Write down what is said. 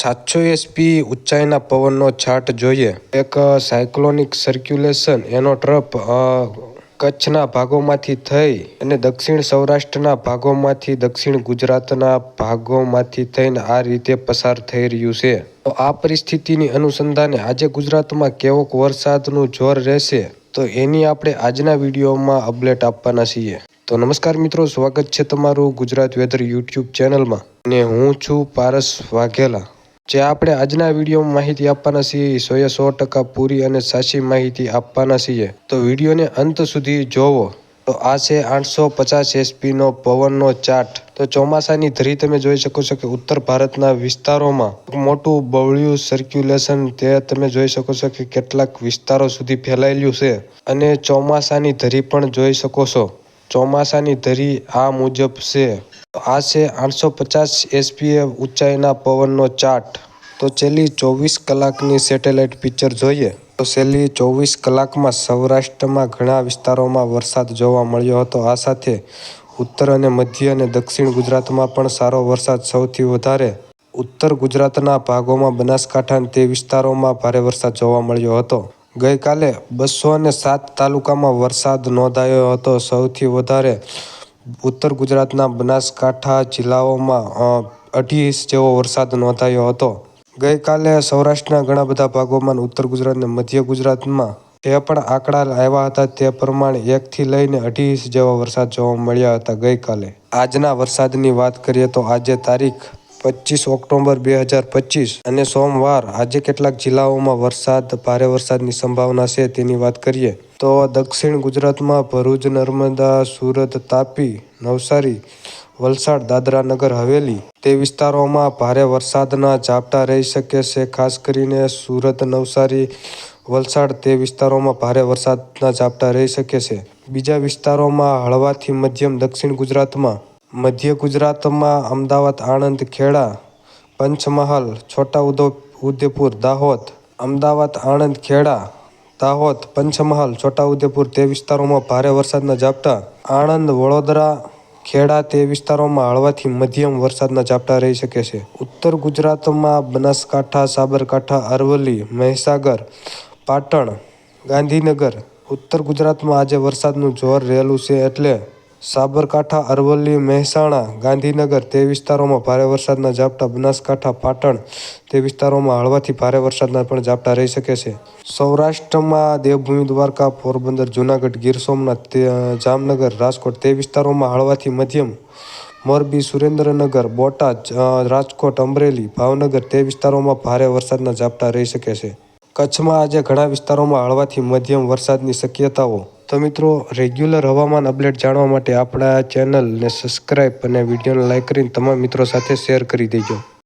700 SP ઊંચાઈના પવનનો છાંટ જોઈએ. એક cyclonic circulation એનો ટ્રફ કચ્છના ભાગોમાંથી થઈ અને દક્ષિણ સૌરાષ્ટ્રના ભાગોમાંથી દક્ષિણ ગુજરાતના ભાગોમાંથી થઈને આ રીતે પસાર થઈ રહ્યું છે. તો આ પરિસ્થિતિની અનુસંધાને આજે ગુજરાતમાં કેવોક વરસાદનું જોર રહેશે તો એની આપણે આજના વિડીયોમાં અપડેટ આપવાના છીએ. તો નમસ્કાર મિત્રો, સ્વાગત છે તમારું ગુજરાત વેધર યુટ્યુબ ચેનલમાં અને હું છું પારસ વાઘેલા. જે આપણે આજના વિડીયોમાં માહિતી આપવાના છીએ 100% પૂરી અને સાચી માહિતી આપવાના છીએ. તો વિડીયોને અંત સુધી જોવો. તો આ છે 850 SPનો પવનનો ચાર્ટ. તો ચોમાસાની ધરી તમે જોઈ શકો છો કે ઉત્તર ભારતના વિસ્તારોમાં મોટું બવળ્યું સર્ક્યુલેશન તે તમે જોઈ શકો છો કે કેટલાક વિસ્તારો સુધી ફેલાયેલું છે અને ચોમાસાની ધરી પણ જોઈ શકો છો. ચોમાસાની ધરી આ મુજબ છે. આ છે 850 SP ઊંચાઈના પવનનો ચાર્ટ. તો છેલ્લી 24 કલાકની સેટેલાઇટ પિક્ચર જોઈએ તો છેલ્લી 24 કલાકમાં સૌરાષ્ટ્રમાં ઘણા વિસ્તારોમાં વરસાદ જોવા મળ્યો હતો. આ સાથે ઉત્તર અને મધ્ય અને દક્ષિણ ગુજરાતમાં પણ સારો વરસાદ, સૌથી વધારે ઉત્તર ગુજરાતના ભાગોમાં બનાસકાંઠા તે વિસ્તારોમાં ભારે વરસાદ જોવા મળ્યો હતો. ગઈકાલે 207 તાલુકામાં વરસાદ નોંધાયો હતો. સૌથી વધારે ઉત્તર ગુજરાતના બનાસકાંઠા જિલ્લાઓમાં 2.5 ઇંચ જેવો વરસાદ નોંધાયો હતો. ગઈકાલે સૌરાષ્ટ્રના ઘણા બધા ભાગોમાં, ઉત્તર ગુજરાત અને મધ્ય ગુજરાતમાં જે પણ આંકડા આવ્યા હતા તે પ્રમાણે 1 થી લઈને 2.5 ઇંચ જેવા વરસાદ જોવા મળ્યા હતા ગઈકાલે. આજના વરસાદની વાત કરીએ તો આજે તારીખ 25 ઓક્ટોબર 2025 અને સોમવાર. આજે કેટલાક જિલ્લાઓમાં ભારે વરસાદની સંભાવના છે તેની વાત કરીએ તો દક્ષિણ ગુજરાતમાં ભરૂચ, નર્મદા, સુરત, તાપી, નવસારી, વલસાડ, દાદરા નગર હવેલી તે વિસ્તારોમાં ભારે વરસાદના ઝાપટા રહી શકે છે. ખાસ કરીને સુરત, નવસારી, વલસાડ તે વિસ્તારોમાં ભારે વરસાદના ઝાપટા રહી શકે છે. બીજા વિસ્તારોમાં હળવાથી મધ્યમ દક્ષિણ ગુજરાતમાં, મધ્ય ગુજરાતમાં અમદાવાદ, આણંદ, ખેડા, પંચમહાલ, છોટા ઉદેપુર, દાહોદ, અમદાવાદ, આણંદ, ખેડા, દાહોદ, પંચમહાલ, છોટા ઉદેપુર તે વિસ્તારોમાં ભારે વરસાદના ઝાપટા. આણંદ, વડોદરા, ખેડા તે વિસ્તારોમાં હળવાથી મધ્યમ વરસાદના ઝાપટા રહી શકે છે. ઉત્તર ગુજરાતમાં બનાસકાંઠા, સાબરકાંઠા, અરવલ્લી, મહીસાગર, પાટણ, ગાંધીનગર. ઉત્તર ગુજરાતમાં આજે વરસાદનું જોર રહેલું છે એટલે સાબરકાંઠા, અરવલ્લી, મહેસાણા, ગાંધીનગર તે વિસ્તારોમાં ભારે વરસાદના ઝાપટા. બનાસકાંઠા, પાટણ તે વિસ્તારોમાં હળવાથી ભારે વરસાદના પણ ઝાપટા રહી શકે છે. સૌરાષ્ટ્રમાં દેવભૂમિ દ્વારકા, પોરબંદર, જૂનાગઢ, ગીર સોમનાથ, જામનગર, રાજકોટ તે વિસ્તારોમાં હળવાથી મધ્યમ. મોરબી, સુરેન્દ્રનગર, બોટાદ, રાજકોટ, અમરેલી, ભાવનગર તે વિસ્તારોમાં ભારે વરસાદના ઝાપટા રહી શકે છે. કચ્છમાં આજે ઘણા વિસ્તારોમાં હળવાથી મધ્યમ વરસાદની શક્યતાઓ. તો મિત્રો, રેગ્યુલર હવામાન અપડેટ જાણવા માટે આપણા ચેનલને સબસ્ક્રાઈબ અને વિડીયોને લાઈક કરીને તમામ મિત્રો સાથે શેર કરી દેજો.